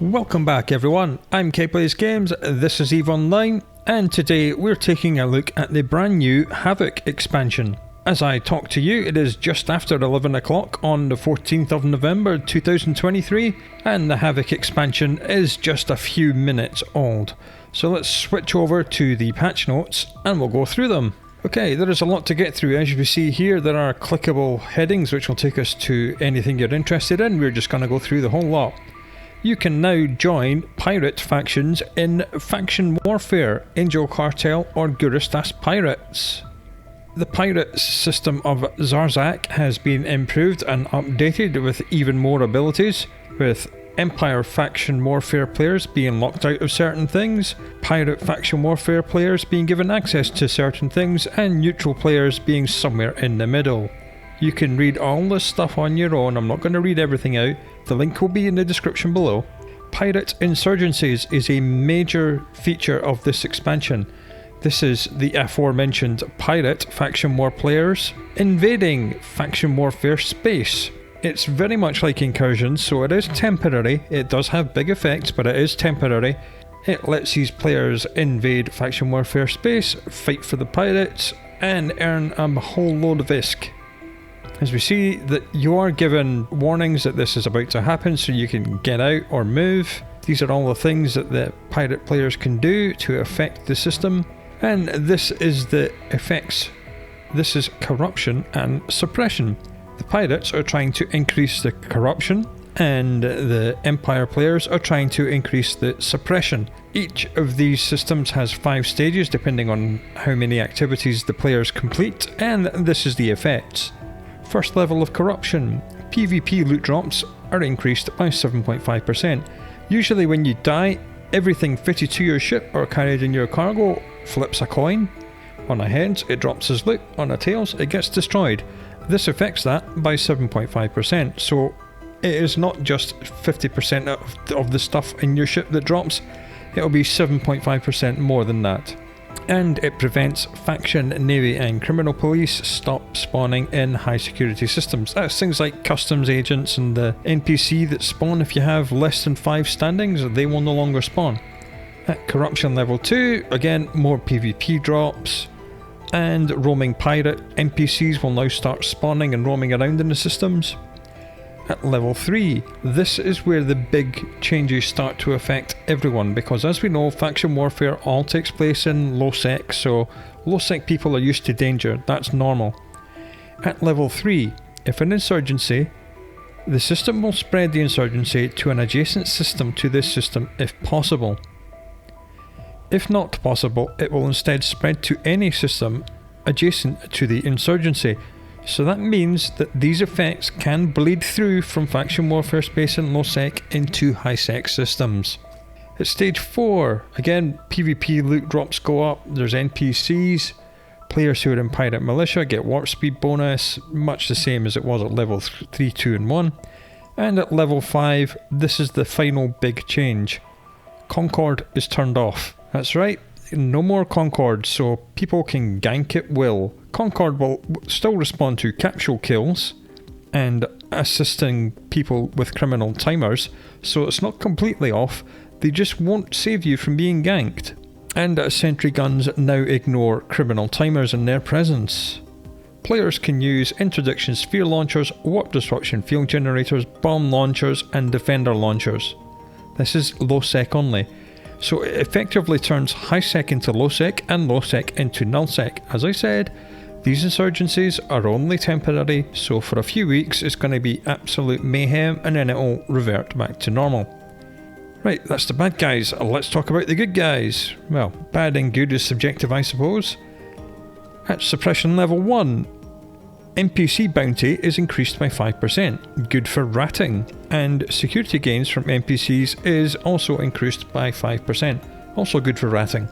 Welcome back everyone, I'm K-Plays Games, this is EVE Online, and today we're taking a look at the brand new Havoc expansion. As I talk to you, it is just after 11 o'clock on the 14th of November 2023, and the Havoc expansion is just a few minutes old. So let's switch over to the patch notes and we'll go through them. Okay, there is a lot to get through. As you can see here, there are clickable headings which will take us to anything you're interested in. We're just going to go through the whole lot. You can now join pirate factions in Faction Warfare, Angel Cartel or Guristas Pirates. The pirate system of Zarzak has been improved and updated with even more abilities, with Empire Faction Warfare players being locked out of certain things, Pirate Faction Warfare players being given access to certain things, and neutral players being somewhere in the middle. You can read all this stuff on your own. I'm not going to read everything out. The link will be in the description below. Pirate Insurgencies is a major feature of this expansion. This is the aforementioned Pirate Faction War players invading Faction Warfare space. It's very much like Incursions, so it is temporary. It does have big effects, but it is temporary. It lets these players invade Faction Warfare space, fight for the pirates, and earn a whole load of ISK. As we see that you are given warnings that this is about to happen, so you can get out or move. These are all the things that the pirate players can do to affect the system. And this is the effects. This is corruption and suppression. The pirates are trying to increase the corruption, and the Empire players are trying to increase the suppression. Each of these systems has 5 stages depending on how many activities the players complete, and this is the effects. First level of corruption. PvP loot drops are increased by 7.5%. Usually when you die, everything fitted to your ship or carried in your cargo flips a coin. On a heads it drops as loot, on a tails it gets destroyed. This affects that by 7.5%, so it is not just 50% of the stuff in your ship that drops, it'll be 7.5% more than that. And it prevents faction, navy and criminal police stop spawning in high security systems. That's things like customs agents and the NPC that spawn if you have less than 5 standings, they will no longer spawn. At corruption level 2, again more PvP drops, and roaming pirate NPCs will now start spawning and roaming around in the systems. At level 3, this is where the big changes start to affect everyone, because as we know, faction warfare all takes place in low sec, so low sec people are used to danger, that's normal. At level 3, if an insurgency, the system will spread the insurgency to an adjacent system to this system if possible. If not possible, it will instead spread to any system adjacent to the insurgency. So that means that these effects can bleed through from faction warfare space and low sec into high sec systems. At stage 4, again PvP loot drops go up, there's NPCs, players who are in pirate militia get warp speed bonus, much the same as it was at level 3, 2 and 1. And at level 5, this is the final big change. Concord is turned off. That's right, no more Concord, so people can gank at will. Concord will still respond to capsule kills and assisting people with criminal timers, so it's not completely off, they just won't save you from being ganked. And sentry guns now ignore criminal timers in their presence. Players can use interdiction sphere launchers, warp disruption field generators, bomb launchers and defender launchers. This is low sec only. So it effectively turns high sec into low sec and low sec into null sec. As I said, these insurgencies are only temporary, so for a few weeks it's going to be absolute mayhem and then it will revert back to normal. Right, that's the bad guys. Let's talk about the good guys. Well, bad and good is subjective, I suppose. At suppression level 1, NPC bounty is increased by 5%, good for ratting, and security gains from NPCs is also increased by 5%, also good for ratting.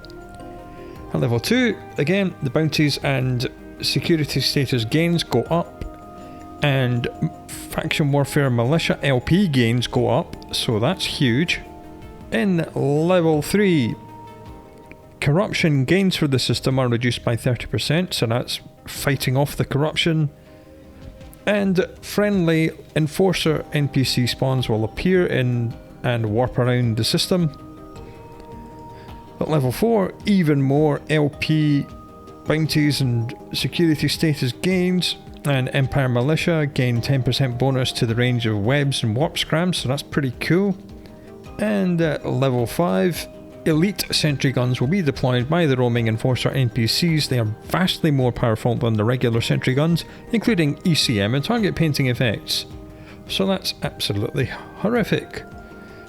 At level 2, again, the bounties and security status gains go up, and faction warfare militia LP gains go up, so that's huge. In level 3, corruption gains for the system are reduced by 30%, so that's fighting off the corruption. And friendly enforcer NPC spawns will appear in and warp around the system. At level 4, even more LP bounties and security status gains, and Empire Militia gain 10% bonus to the range of webs and warp scrams, so that's pretty cool. And at level 5, elite sentry guns will be deployed by the roaming enforcer NPCs. They are vastly more powerful than the regular sentry guns, including ECM and target painting effects. So that's absolutely horrific.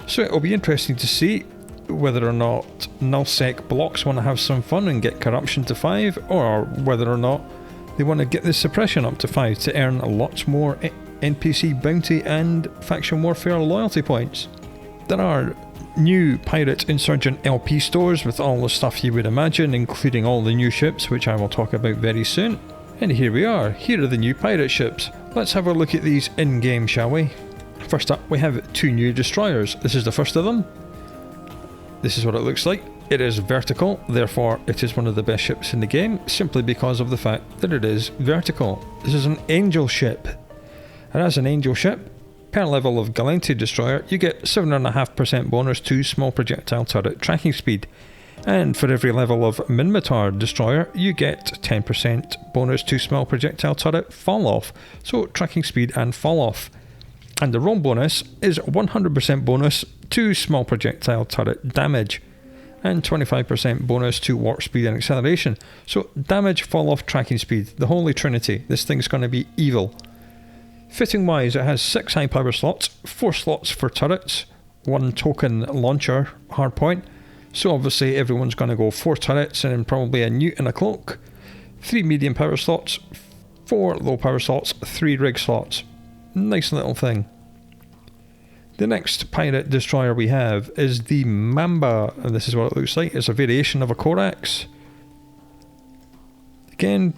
So it'll be interesting to see whether or not nullsec blocks want to have some fun and get corruption to 5, or whether or not they want to get the suppression up to 5 to earn lots more NPC bounty and faction warfare loyalty points. There are new Pirate Insurgent LP stores with all the stuff you would imagine, including all the new ships, which I will talk about very soon. And here we are, here are the new pirate ships. Let's have a look at these in-game, shall we? First up, we have 2 new destroyers. This is the first of them. This is what it looks like. It is vertical, therefore it is one of the best ships in the game, simply because of the fact that it is vertical. This is an Angel ship. And as an Angel ship, per level of Gallente destroyer, you get 7.5% bonus to small projectile turret tracking speed. And for every level of Minmatar destroyer, you get 10% bonus to small projectile turret fall off, so tracking speed and fall off. And the roll bonus is 100% bonus to small projectile turret damage, and 25% bonus to warp speed and acceleration. So damage, fall off, tracking speed, the holy trinity. This thing's going to be evil. Fitting wise, it has 6 high power slots, 4 slots for turrets, 1 token launcher hardpoint. So obviously everyone's going to go 4 turrets and probably a newt and a cloak. 3 medium power slots, 4 low power slots, 3 rig slots. Nice little thing. The next pirate destroyer we have is the Mamba, and this is what it looks like. It's a variation of a Corax. Again,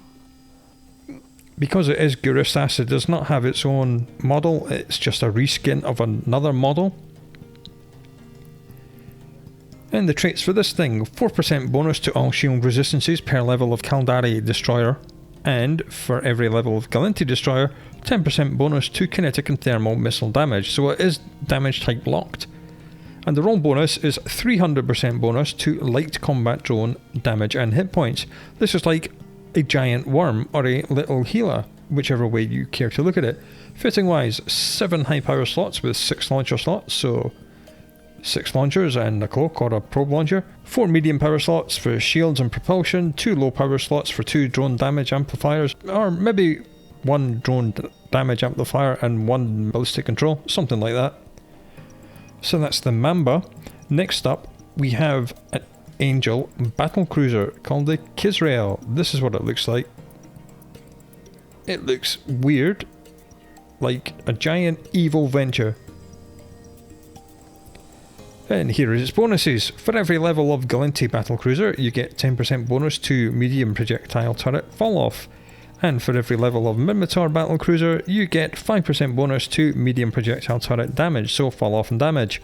because it is Guristas, it does not have its own model, it's just a reskin of another model. And the traits for this thing: 4% bonus to all shield resistances per level of Caldari destroyer, and for every level of Gallente destroyer, 10% bonus to kinetic and thermal missile damage, so it is damage type locked. And the roll bonus is 300% bonus to light combat drone damage and hit points. This is like a giant worm or a little healer, whichever way you care to look at it. Fitting wise, 7 high power slots with 6 launcher slots, so 6 launchers and a cloak or a probe launcher. 4 medium power slots for shields and propulsion, 2 low power slots for 2 drone damage amplifiers, or maybe 1 drone damage amplifier and 1 ballistic control, something like that. So that's the Mamba. Next up, we have an Angel battle cruiser called the Kisrael. This is what it looks like. It looks weird, like a giant evil venture. And here is its bonuses. For every level of Gallente battlecruiser, you get 10% bonus to medium projectile turret fall off. And for every level of Minmatar battlecruiser, you get 5% bonus to medium projectile turret damage, so fall off and damage.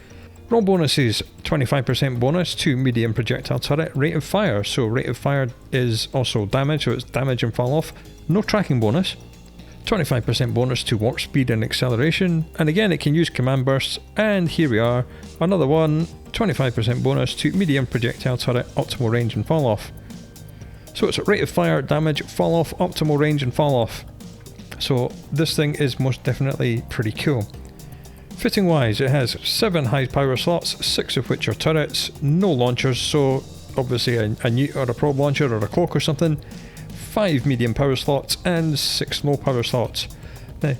Roll bonuses: 25% bonus to medium projectile turret rate of fire, so rate of fire is also damage, so it's damage and fall off. No tracking bonus. 25% bonus to warp speed and acceleration, and again it can use command bursts, and here we are, another one, 25% bonus to medium projectile turret optimal range and fall off. So it's rate of fire, damage, fall off, optimal range and fall off. So this thing is most definitely pretty cool. Fitting wise, it has 7 high power slots, 6 of which are turrets, no launchers, so obviously a newt or a probe launcher or a cloak or something, 5 medium power slots and 6 low power slots. Now,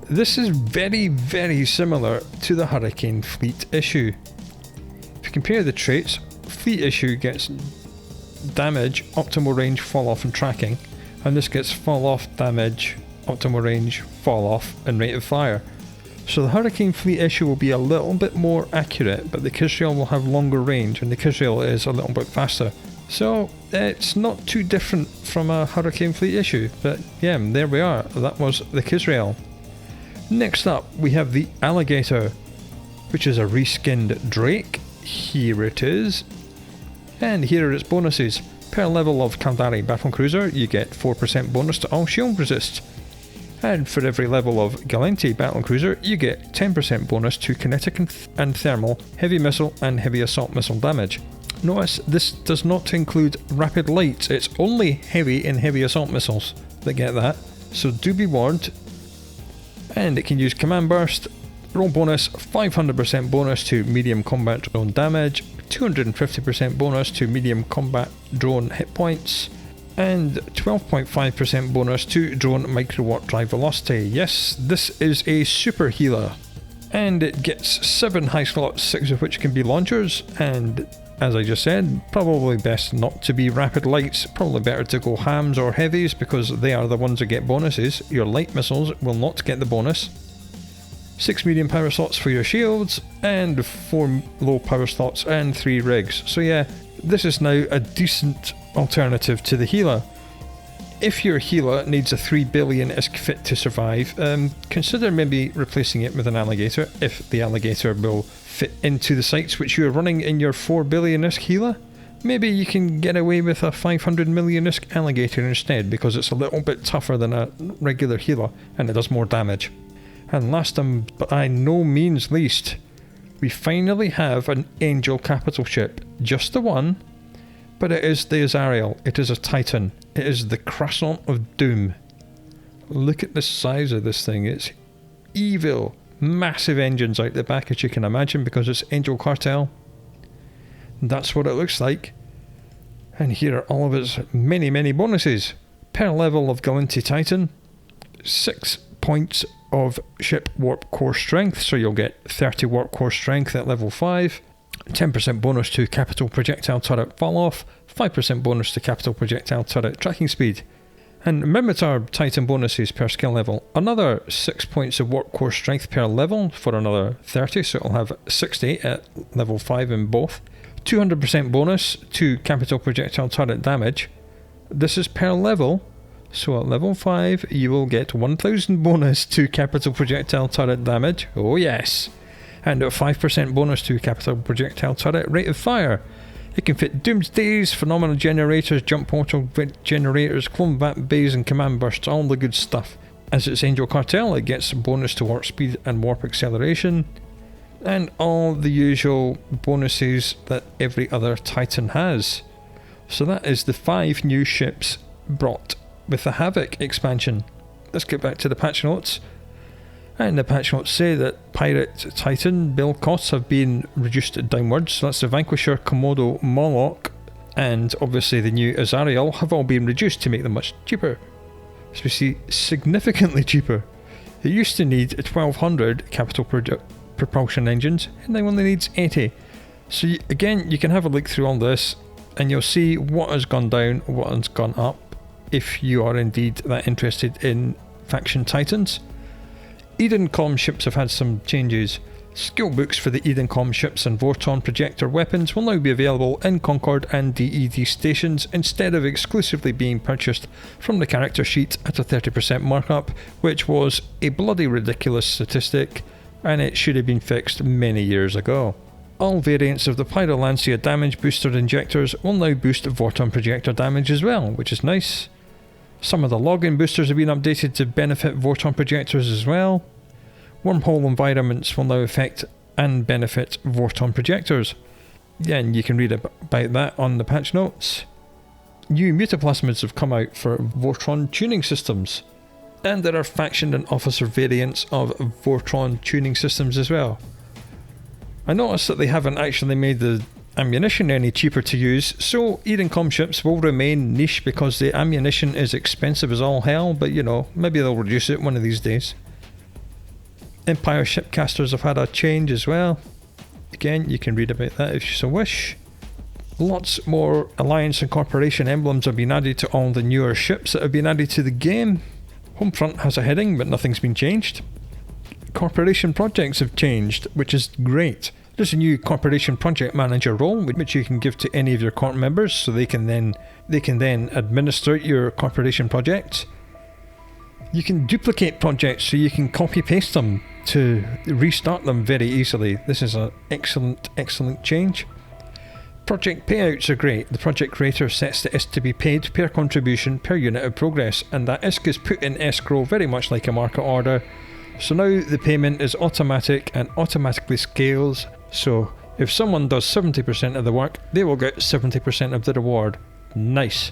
this is very, very similar to the Hurricane Fleet issue. If you compare the traits, Fleet issue gets damage, optimal range, fall off and tracking, and this gets fall off, damage, optimal range, fall off and rate of fire. So the Hurricane Fleet issue will be a little bit more accurate, but the Kisrael will have longer range and the Kisrael is a little bit faster. So it's not too different from a Hurricane Fleet issue, but yeah, there we are, that was the Kisrael. Next up we have the Alligator, which is a reskinned Drake. Here it is. And here are its bonuses. Per level of Caldari battlecruiser, you get 4% bonus to all shield resist. And for every level of Gallente battlecruiser, you get 10% bonus to kinetic and thermal, heavy missile and heavy assault missile damage. Notice this does not include rapid lights, it's only heavy and heavy assault missiles that get that, so do be warned. And it can use command burst, roll bonus, 500% bonus to medium combat drone damage, 250% bonus to medium combat drone hit points, and 12.5% bonus to drone micro-warp drive velocity. Yes, this is a super healer. And it gets 7 high slots, 6 of which can be launchers, and as I just said, probably best not to be rapid lights, probably better to go hams or heavies because they are the ones that get bonuses. Your light missiles will not get the bonus. 6 medium power slots for your shields, and 4 low power slots and 3 rigs. So yeah, this is now a decent alternative to the healer. If your healer needs a 3 billion ISK fit to survive, consider maybe replacing it with an alligator, if the alligator will fit into the sights which you are running in your 4 billion ISK healer. Maybe you can get away with a 500 million ISK alligator instead, because it's a little bit tougher than a regular healer and it does more damage. And last but by no means least, we finally have an Angel capital ship. Just the one, but it is the Azariel. It is a Titan. It is the Croissant of Doom. Look at the size of this thing. It's evil. Massive engines out the back, as you can imagine, because it's Angel Cartel. That's what it looks like. And here are all of its many, many bonuses. Per level of Gallente Titan, 6 points of ship warp core strength, so you'll get 30 warp core strength at level 5. 10% bonus to capital projectile turret fall off, 5% bonus to capital projectile turret tracking speed. And Mimitar Titan bonuses per skill level, another 6 points of warp core strength per level for another 30, so it'll have 60 at level 5 in both. 200% bonus to capital projectile turret damage. This is per level, so at level 5 you will get 1000 bonus to capital projectile turret damage, oh yes! And a 5% bonus to capital projectile turret rate of fire. It can fit Doomsdays, Phenomenal Generators, Jump Portal Generators, Clone Vat Bays and Command Bursts, all the good stuff. As it's Angel Cartel, it gets a bonus to warp speed and warp acceleration, and all the usual bonuses that every other Titan has. So that is the 5 new ships brought with the Havoc expansion. Let's get back to the patch notes. And the patch notes say that Pirate Titan build costs have been reduced downwards. So that's the Vanquisher, Komodo, Moloch, and obviously the new Azariel have all been reduced to make them much cheaper. So we see significantly cheaper. It used to need 1200 capital propulsion engines, and now only needs 80. So again, you can have a look through all this and you'll see what has gone down, what has gone up, if you are indeed that interested in faction Titans. Edencom ships have had some changes. Skill books for the Edencom ships and Vorton projector weapons will now be available in Concord and DED stations instead of exclusively being purchased from the character sheet at a 30% markup, which was a bloody ridiculous statistic, and it should have been fixed many years ago. All variants of the Pyrolancia damage booster injectors will now boost Vorton projector damage as well, which is nice. Some of the login boosters have been updated to benefit Vorton projectors as well. Wormhole environments will now affect and benefit Vorton projectors. Yeah, and you can read about that on the patch notes. New mutaplasmids have come out for Vortron tuning systems. And there are faction and officer variants of Vortron tuning systems as well. I noticed that they haven't actually made the ammunition any cheaper to use, so Edencom ships will remain niche because the ammunition is expensive as all hell, but you know, maybe they'll reduce it one of these days. Empire shipcasters have had a change as well. Again, you can read about that if you so wish. Lots more Alliance and Corporation emblems have been added to all the newer ships that have been added to the game. Homefront has a heading, but nothing's been changed. Corporation projects have changed, which is great. There's a new Corporation Project Manager role, which you can give to any of your Corp members, so they can then administer your Corporation projects. You can duplicate projects, so you can copy-paste them to restart them very easily. This is an excellent change. Project payouts are great. The project creator sets the ISK to be paid per contribution per unit of progress, and that ISK is put in escrow very much like a market order. So now the payment is automatic and automatically scales, so if someone does 70% of the work, they will get 70% of the reward. Nice.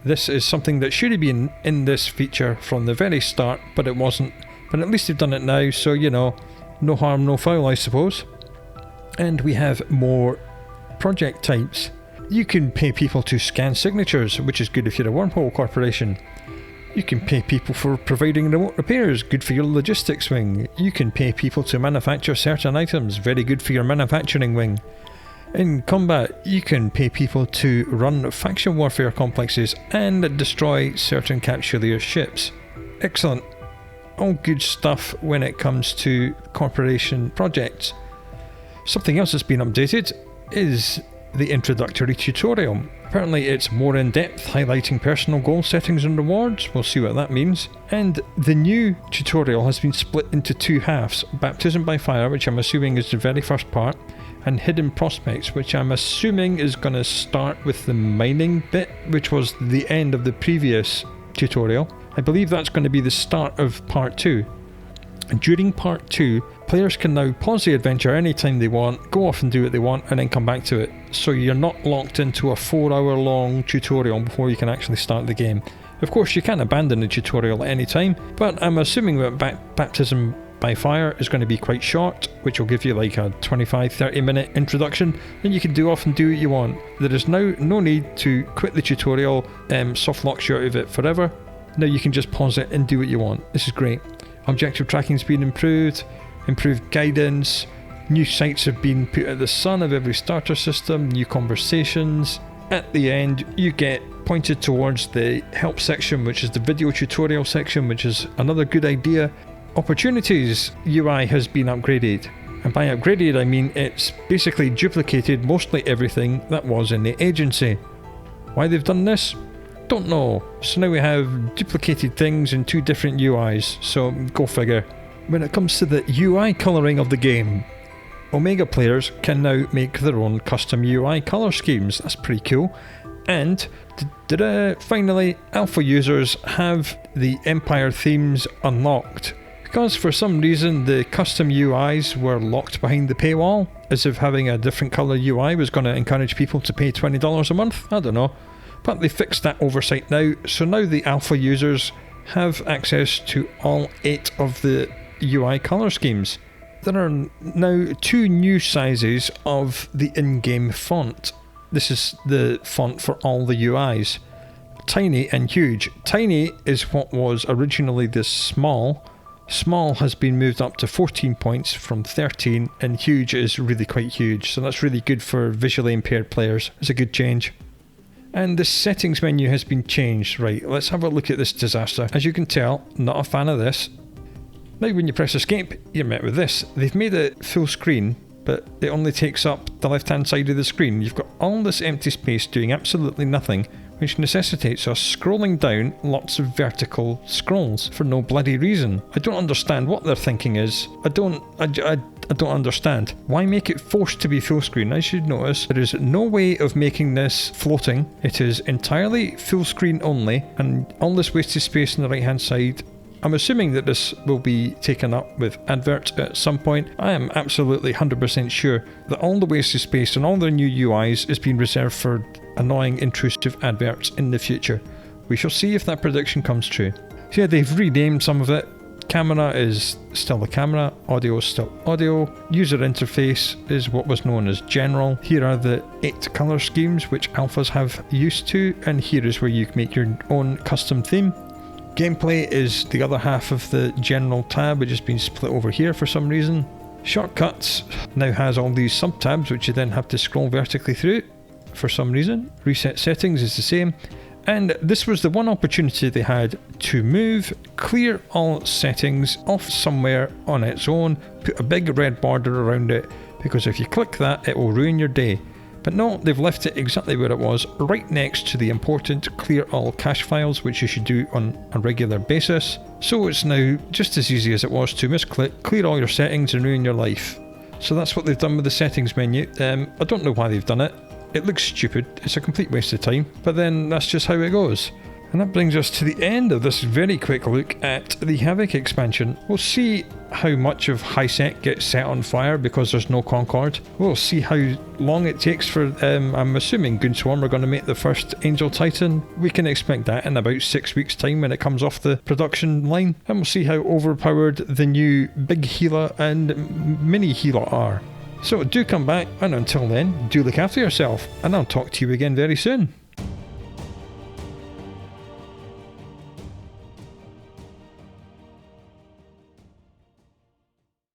This is something that should have been in this feature from the very start, but it wasn't. But at least they've done it now, so you know, no harm, no foul, I suppose. And we have more project types. You can pay people to scan signatures, which is good if you're a wormhole corporation. You can pay people for providing remote repairs, good for your logistics wing. You can pay people to manufacture certain items, very good for your manufacturing wing. In combat, you can pay people to run faction warfare complexes and destroy certain capsuleer ships. Excellent. All good stuff when it comes to corporation projects. Something else that's been updated is the introductory tutorial. Apparently it's more in depth, highlighting personal goal settings and rewards. We'll see what that means. And the new tutorial has been split into two halves: Baptism by Fire, which I'm assuming is the very first part, and Hidden Prospects, which I'm assuming is going to start with the mining bit, which was the end of the previous tutorial. I believe that's going to be the start of part 2. And during part 2, players can now pause the adventure anytime they want, go off and do what they want, and then come back to it. So you're not locked into a 4-hour long tutorial before you can actually start the game. Of course, you can abandon the tutorial at any time, but I'm assuming that Baptism by Fire is going to be quite short, which will give you like a 25-30 minute introduction, and you can do off and do what you want. There is now no need to quit the tutorial, soft locks you out of it forever. Now you can just pause it and do what you want. This is great. Objective tracking's been improved guidance, new sights have been put at the sun of every starter system, new conversations. At the end, you get pointed towards the help section, which is the video tutorial section, which is another good idea. Opportunities UI has been upgraded, and by upgraded I mean it's basically duplicated mostly everything that was in the agency. Why they've done this? Don't know. So now we have duplicated things in two different UIs, so go figure. When it comes to the UI colouring of the game, Omega players can now make their own custom UI colour schemes. That's pretty cool. And finally, alpha users have the Empire themes unlocked. Because for some reason the custom UIs were locked behind the paywall, as if having a different colour UI was going to encourage people to pay $20 a month. I don't know. But they fixed that oversight now, so now the alpha users have access to all 8 of the UI colour schemes. There are now 2 new sizes of the in-game font. This is the font for all the UIs. Tiny and huge. Tiny is what was originally the small. Small has been moved up to 14 points from 13, and huge is really quite huge, so that's really good for visually impaired players. It's a good change. And the settings menu has been changed. Right, let's have a look at this disaster. As you can tell, not a fan of this. Now when you press escape, you're met with this. They've made it full screen, but it only takes up the left hand side of the screen. You've got all this empty space doing absolutely nothing, which necessitates us scrolling down lots of vertical scrolls for no bloody reason. I don't understand what their thinking is. I don't understand. Why make it forced to be full screen? I should notice there is no way of making this floating. It is entirely full screen only, and all this wasted space on the right hand side. I'm assuming that this will be taken up with adverts at some point. I am absolutely 100% sure that all the wasted space and all their new UIs is being reserved for annoying intrusive adverts in the future. We shall see if that prediction comes true. So yeah, they've renamed some of it. Camera is still the camera, audio is still audio, user interface is what was known as general. Here are the 8 colour schemes which alphas have used to, and here is where you can make your own custom theme. Gameplay is the other half of the general tab, which has been split over here for some reason. Shortcuts now has all these sub-tabs which you then have to scroll vertically through for some reason. Reset settings is the same. And this was the one opportunity they had to move, clear all settings off somewhere on its own, put a big red border around it, because if you click that it will ruin your day. But no, they've left it exactly where it was, right next to the important clear all cache files, which you should do on a regular basis. So it's now just as easy as it was to misclick, clear all your settings and ruin your life. So that's what they've done with the settings menu. I don't know why they've done it. It looks stupid, it's a complete waste of time, but then that's just how it goes. And that brings us to the end of this very quick look at the Havoc expansion. We'll see how much of High-Sec gets set on fire because there's no Concord. We'll see how long it takes for, I'm assuming Goonswarm are going to make the first Angel Titan. We can expect that in about 6 weeks' time when it comes off the production line. And we'll see how overpowered the new Big Gila and Mini Gila are. So do come back, and until then, do look after yourself, and I'll talk to you again very soon.